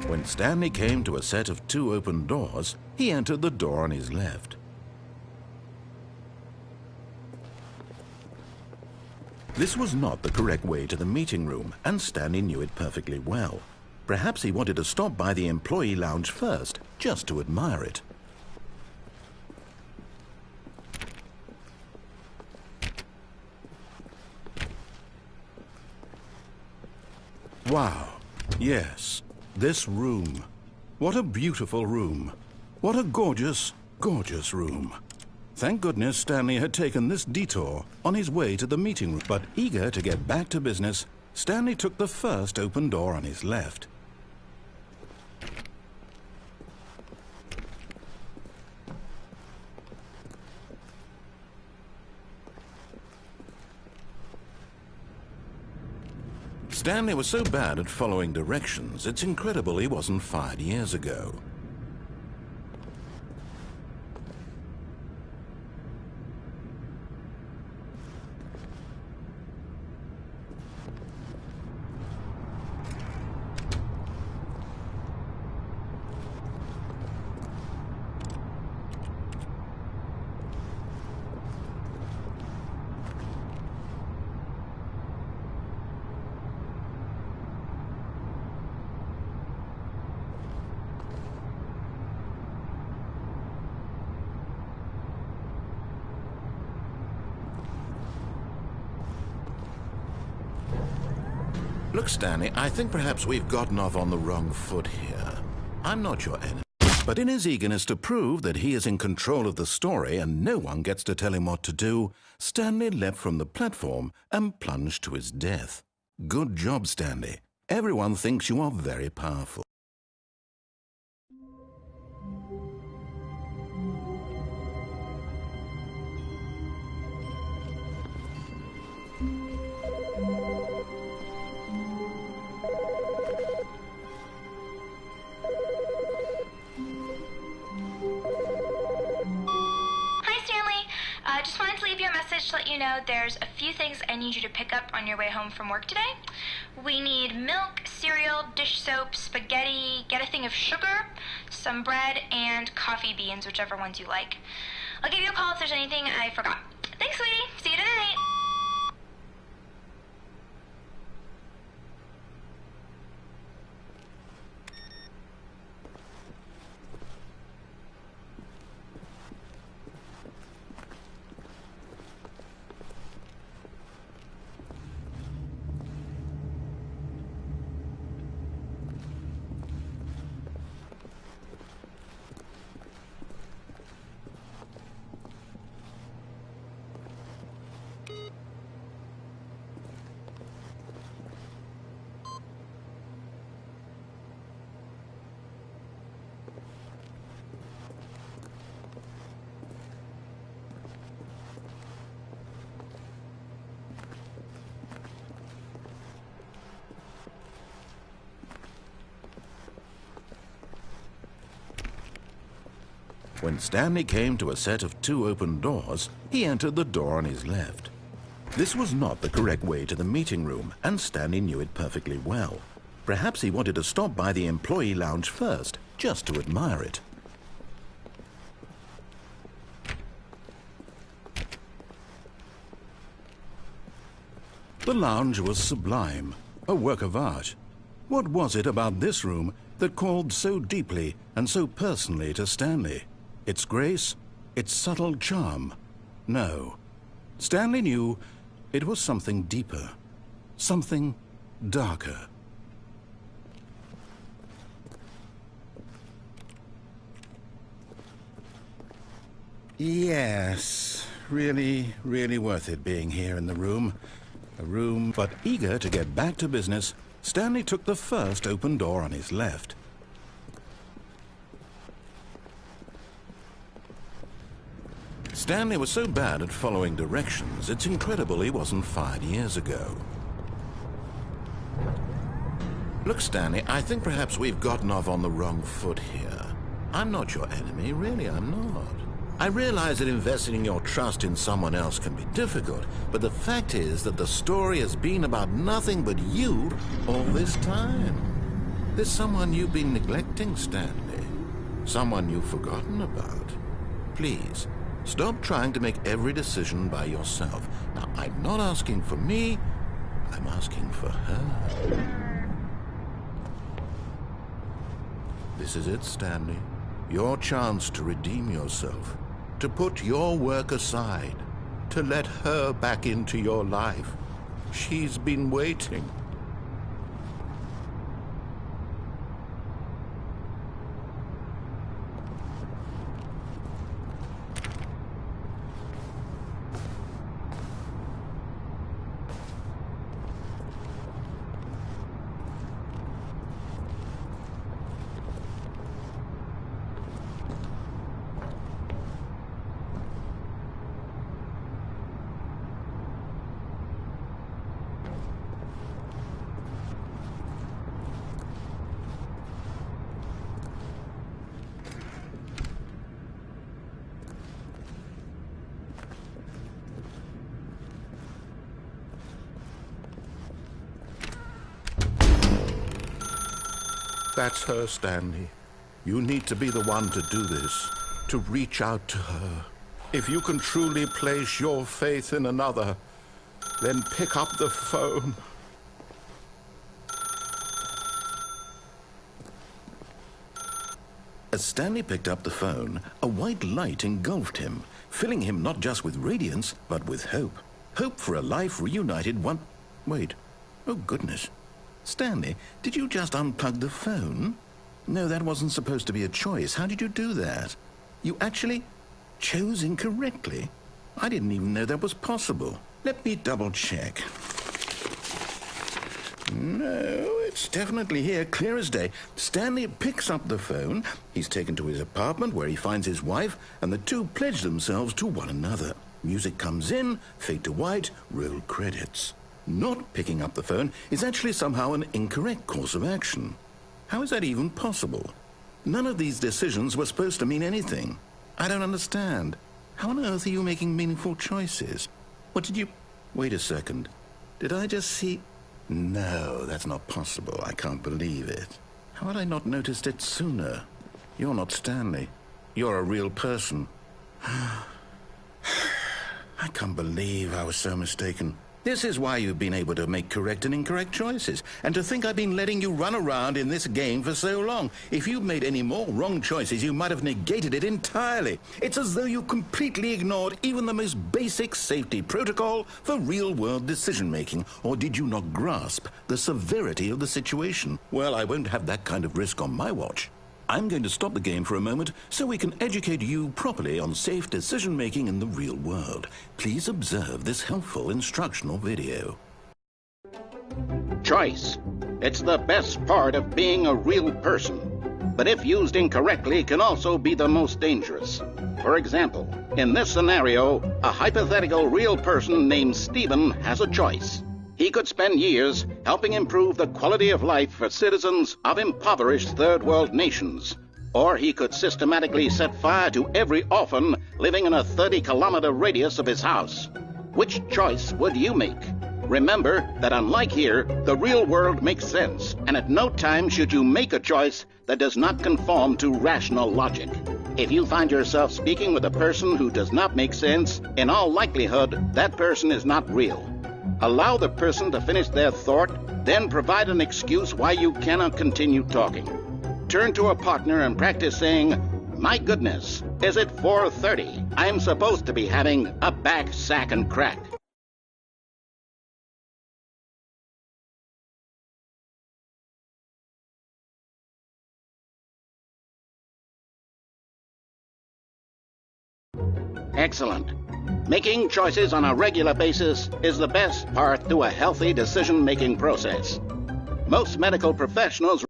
When Stanley came to a set of 2 open doors, he entered the door on his left. This was not the correct way to the meeting room, and Stanley knew it perfectly well. Perhaps he wanted to stop by the employee lounge first, just to admire it. Wow, yes, this room. What a beautiful room. What a gorgeous, gorgeous room. Thank goodness Stanley had taken this detour on his way to the meeting room. But eager to get back to business, Stanley took the first open door on his left. Stanley was so bad at following directions, it's incredible he wasn't fired years ago. Look, Stanley, I think perhaps we've gotten off on the wrong foot here. I'm not your enemy. But in his eagerness to prove that he is in control of the story and no one gets to tell him what to do, Stanley leapt from the platform and plunged to his death. Good job, Stanley. Everyone thinks you are very powerful. Just wanted to leave you a message to let you know there's a few things I need you to pick up on your way home from work today. We need milk, cereal, dish soap, spaghetti, get a thing of sugar, some bread, and coffee beans, whichever ones you like. I'll give you a call if there's anything I forgot. Thanks, sweetie. See you tonight. When Stanley came to a set of 2 open doors, he entered the door on his left. This was not the correct way to the meeting room, and Stanley knew it perfectly well. Perhaps he wanted to stop by the employee lounge first, just to admire it. The lounge was sublime, a work of art. What was it about this room that called so deeply and so personally to Stanley? Its grace? Its subtle charm? No. Stanley knew it was something deeper, something darker. Yes, really, really worth it being here in the room. A room, but eager to get back to business, Stanley took the first open door on his left. Stanley was so bad at following directions, it's incredible he wasn't fired years ago. Look, Stanley, I think perhaps we've gotten off on the wrong foot here. I'm not your enemy, really, I'm not. I realize that investing your trust in someone else can be difficult, but the fact is that the story has been about nothing but you all this time. There's someone you've been neglecting, Stanley. Someone you've forgotten about. Please, stop trying to make every decision by yourself. Now, I'm not asking for me, I'm asking for her. This is it, Stanley. Your chance to redeem yourself, to put your work aside, to let her back into your life. She's been waiting. That's her, Stanley. You need to be the one to do this, to reach out to her. If you can truly place your faith in another, then pick up the phone. As Stanley picked up the phone, a white light engulfed him, filling him not just with radiance, but with hope. Hope for a life reunited one... Wait. Oh, goodness. Stanley, did you just unplug the phone? No, that wasn't supposed to be a choice. How did you do that? You actually chose incorrectly. I didn't even know that was possible. Let me double check. No, it's definitely here, clear as day. Stanley picks up the phone. He's taken to his apartment where he finds his wife, and the two pledge themselves to one another. Music comes in, fade to white, roll credits. Not picking up the phone is actually somehow an incorrect course of action. How is that even possible? None of these decisions were supposed to mean anything. I don't understand. How on earth are you making meaningful choices? What did you... Wait a second. Did I just see... No, that's not possible. I can't believe it. How had I not noticed it sooner? You're not Stanley. You're a real person. I can't believe I was so mistaken. This is why you've been able to make correct and incorrect choices. And to think I've been letting you run around in this game for so long. If you'd made any more wrong choices, you might have negated it entirely. It's as though you completely ignored even the most basic safety protocol for real-world decision-making. Or did you not grasp the severity of the situation? Well, I won't have that kind of risk on my watch. I'm going to stop the game for a moment so we can educate you properly on safe decision-making in the real world. Please observe this helpful instructional video. Choice. It's the best part of being a real person. But if used incorrectly, can also be the most dangerous. For example, in this scenario, a hypothetical real person named Stephen has a choice. He could spend years helping improve the quality of life for citizens of impoverished third world nations. Or he could systematically set fire to every orphan living in a 30-kilometer radius of his house. Which choice would you make? Remember that unlike here, the real world makes sense, and at no time should you make a choice that does not conform to rational logic. If you find yourself speaking with a person who does not make sense, in all likelihood, that person is not real. Allow the person to finish their thought, then provide an excuse why you cannot continue talking. Turn to a partner and practice saying, "My goodness, is it 4:30? I'm supposed to be having a back, sack, and crack." Excellent. Making choices on a regular basis is the best part to a healthy decision-making process. Most medical professionals